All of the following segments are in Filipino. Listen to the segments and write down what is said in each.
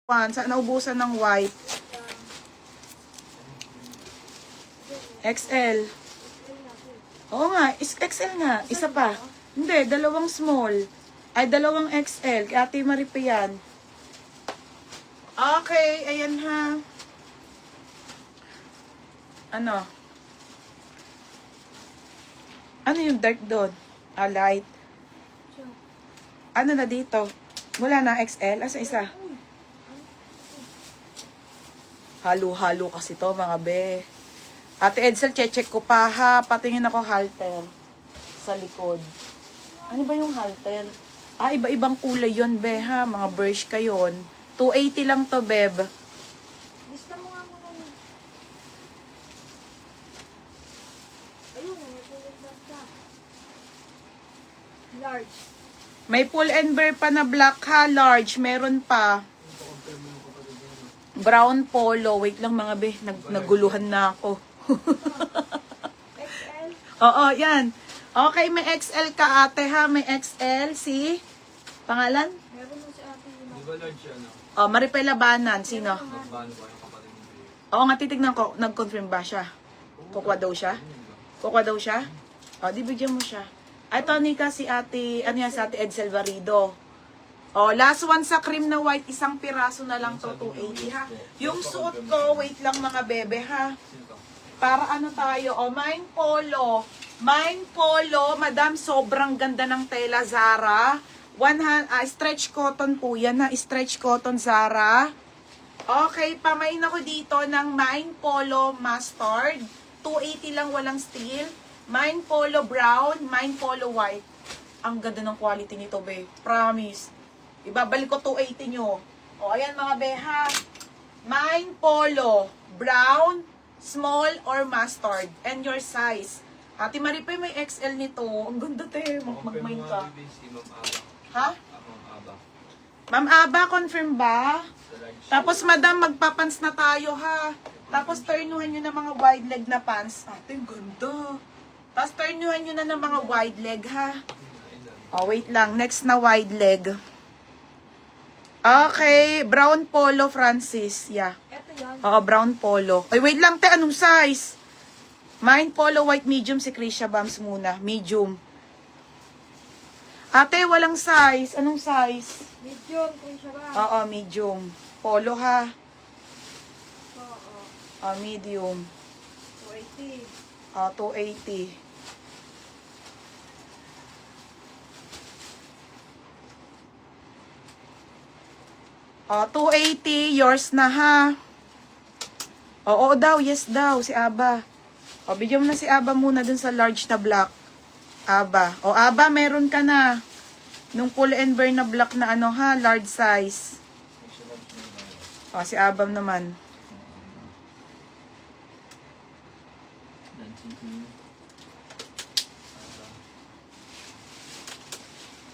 Sa naubusan ng white. XL. Oo nga, XL nga. Isa pa. Hindi, dalawang small. Ay, dalawang XL. Kay Ate Maripe yan. Okay, ayan ha. Ano? Ano yung dark doon? Ah, light. Ano na dito? Wala na XL? Asa isa? Halo-halo kasi to mga be. Ate Edsel, check ko pa ha. Patingin ako halter sa likod. Ano ba yung halter? Ah, iba-ibang kulay yon be ha. Mga brush ka yun. 280 lang to, beb. Lista mo nga muna yun. Ayun, may pull basta. Large. May pull and bear pa na black ha. Large. Meron pa. Brown polo. Wait lang mga be. Naguluhan na ako. XL. Oo, yan. Okay, may XL ka ate ha. May XL. Si? Pangalan? Meron mo si ate yun. Di ba large yan? Oh, Maripe Labanan. Sino? Nagbano ba yung kapatid mo? Oo nga, titignan ko. Nag-confirm ba siya? Kukwa daw siya? Kukwa daw siya? O, di bigyan mo siya. Ay, Tonica, si ate, ano yan, si ate Edsel Varido. O, last one sa cream na white, isang piraso na lang to, 280 ha. Yung suot ko, wait lang mga bebe ha. Sino to? Para ano tayo, o, Mine Polo. Mine Polo, madam, sobrang ganda ng tela, Zara. Stretch cotton po yan na, stretch cotton, Zara. Okay, pamain ako dito ng Mine Polo Mustard. 280 lang, walang steel. Mine Polo Brown, Mine Polo White. Ang ganda ng quality nito, be. Promise. Ibabalik ko 280 nyo. O, ayan mga beha. Mine Polo Brown, small or mustard. And your size. Ate Maripe, may XL nito. Ang ganda, te. Mag-mine ka. Si Ma'am Aba. Ha? Ma'am Aba. Ma'am Aba, confirm ba? Sa large. Tapos, madam, magpapants na tayo, ha? Tapos, turnuhan nyo ng mga wide leg na pants. Ate, ganda. Tapos, turnuhan nyo na ng mga wide leg, ha? Oh, wait lang. Next na wide leg. Okay. Brown polo, Francis. Yeah. Ito yan. Oo, brown polo. Ay, wait lang, te. Anong size? Mine polo, white, medium. Si Krisha Bams muna. Medium. Ate, walang size. Anong size? Medium, kung siya ba? Oo, medium. Polo, ha? Oo. Medium. 280. 280. Oh, 280. Yours na, ha? Oo daw. Yes daw. Si Aba. O, bigyan mo na si Aba muna dun sa large na black. Aba. O, Aba, meron ka na. Nung pull and bear na black na ano, ha? Large size. O, si Abam naman.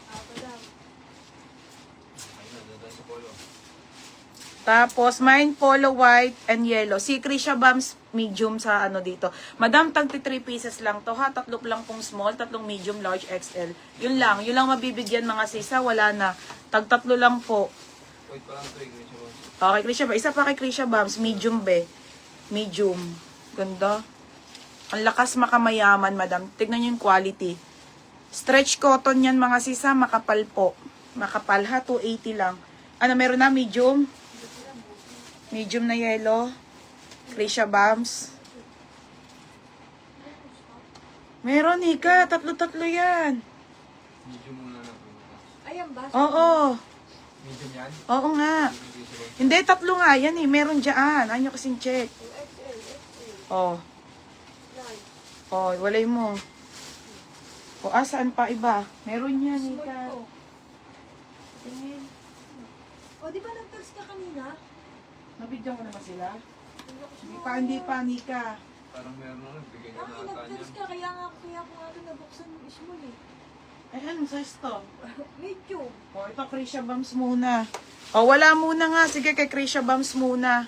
Ako lang. Tapos, mine polo white and yellow. Si Krisha Bams medium sa ano dito. Madam, tag 3 pieces lang to ha. 3 lang pong small, 3 medium, large, XL. Yun lang mabibigyan mga sisa. Wala na. Tag 3 lang po. Wait pa lang ito eh. Gretchen Bams. Okay, Krisha Bams. Isa pa kay Krisha Bams. Medium be. Medium. Ganda. Ang lakas makamayaman, madam. Tignan nyo yung quality. Stretch cotton yan mga sisa. Makapal po. Makapal ha. 280 lang. Ano, meron na medium? Medium na yellow. Krisha Bams. Meron, Ika. 3 yan. Medium muna lang. Ayan ba? Oo. Medium yan? Oo nga. Hindi, 3 nga yan eh. Meron dyan. Ano kasing check? XL, XL. Oh. Large. Oh, walay mo. O, saan pa iba? Meron yan, Small Ika. po. Tingin. O, di ba nag-text ka kanina? Nabigyan ko naman sila. Hindi Hindi pa, Nika. Parang meron na nagbigay ka Ay, na ata niya. nag-text ka. Kaya ko nga ito nabuksan yung small eh. Ay, anong size to? Medium. O, ito, Krisha Bams muna. O, wala muna nga. Sige, kay Krisha Bams muna.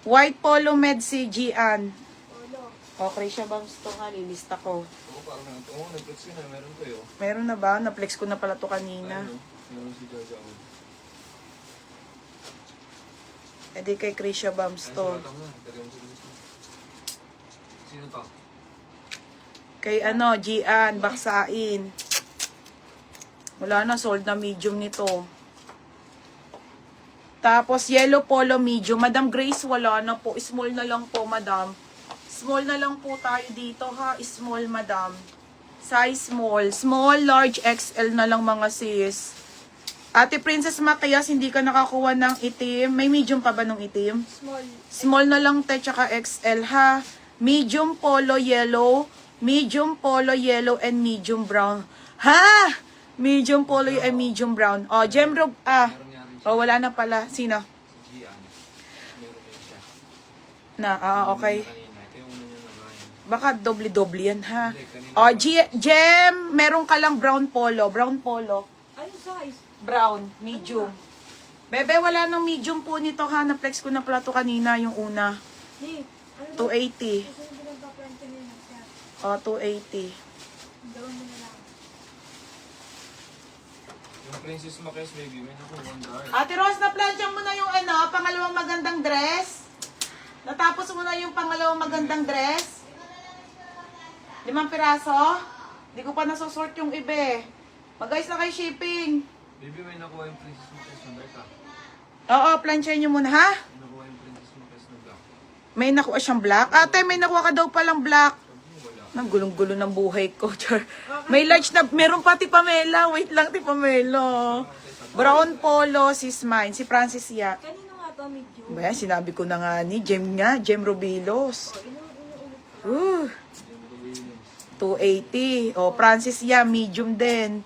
White Polo Med si Gian. Polo. O, Krisha Bams to nga. Lilista ko. Oo, parang ito. Oo, nag-flex ka na. Meron to yun. Meron na ba? Na-flex ko na pala to kanina. Ayun, oh. Meron si Jaja. Oh. E di kay Krisha Bams to. Sino to? Kay ano, Gian, Baksain. Wala na, sold na medium nito. Tapos, yellow polo medium. Madam Grace, wala na po. Small na lang po, madam. Small na lang po tayo dito, ha? Small, madam. Size small. Small, large, XL na lang, mga sis. Ate Princess Makias, hindi ka nakakuha ng itim. May medium pa ba nung itim? Small. Small na lang, te, tsaka XL, ha? Medium polo yellow. Medium polo yellow and medium brown. Ha? Medium polo and medium brown. Oh, Gemro, Meron nga rin siya. oh, wala na pala. Sino? Si Gian. Meron din siya. Okay. Kanina. Ito yung una niya na ngayon. Baka doble-doble yan, ha? Hindi, kanina. Oh, Gem, meron ka lang brown polo. Brown polo. Ano size? Brown, medium. Bebe, wala nang medium po nito, ha? Na-flex ko na pala to kanina, yung una. Ni, ano ba? 280. Kasi yung pinagpaplanta niya na siya. Oh, 280. Gawin mo na lang. Yung Princess Makias, baby, may naku, $1. Ate Rose, na-plancha mo na yung ano, pangalawang magandang dress? Natapos mo na yung pangalawang magandang dress? 5 piraso? Hindi ko pa nasusort yung iba eh. Mag-ayos na kay shipping. Baby, may nakuha yung Princess Makias na dark, ha? Oo, planchain nyo muna, ha? May nakuha yung Princess Makias na black. May nakuha siyang black. Ate, may nakuha ka daw palang black. Sabi mo, wala. Nang gulong-gulo ng buhay ko. Char. May large na, meron pa ti Pamela. Wait lang, ti Pamela. Brown polo, sis mine. Si Francis ya. Kanino nga to, medyo? Ba, sinabi ko na nga ni Jem nga, Jem Robilos. Inuulit. 280. O, Francis ya, medium din.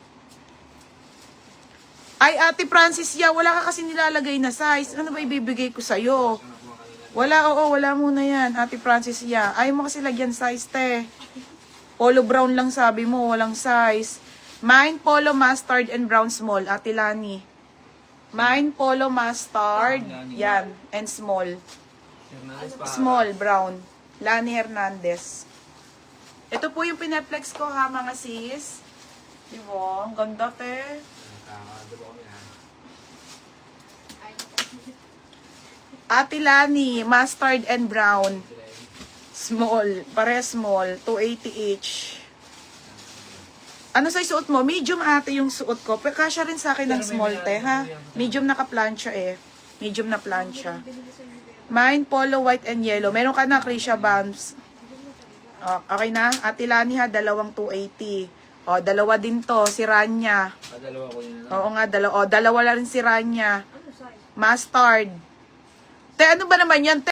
Ay, Ate Francis ya, wala ka kasi nilalagay na size. Ano ba ibibigay ko sa'yo? Wala, oo, wala muna yan. Ate Francis ya. Ayaw mo kasi lagyan size, te. Polo brown lang sabi mo, walang size. Mine, polo, mustard, and brown small. Ate Lani. Mine, polo, mustard. Yan. And small. Hernandez pa. Small, brown. Lani Hernandez. Ito po yung pinaplex ko, ha, mga sis. Diba? Ang ganda, te. Nakakadalo kami, ha? Ate Lani, mustard and brown. Small. Pare small. 280 each. Ano sa suot mo? Medium ate yung suot ko. Pero kasya rin sa akin ng small, te, ha? Medium na ka-plancha, eh. Medium na plancha. Mine, polo, white, and yellow. Meron ka na, Krisha Bams. Oh, okay na? Ate Lani, ha? Dalawang 280. O, dalawa din to. Si Rania. Dalawa ko yun. Oo nga, dalawa. O, dalawa lang rin si Rania. Ano size? Mustard. Te, ano ba naman yan?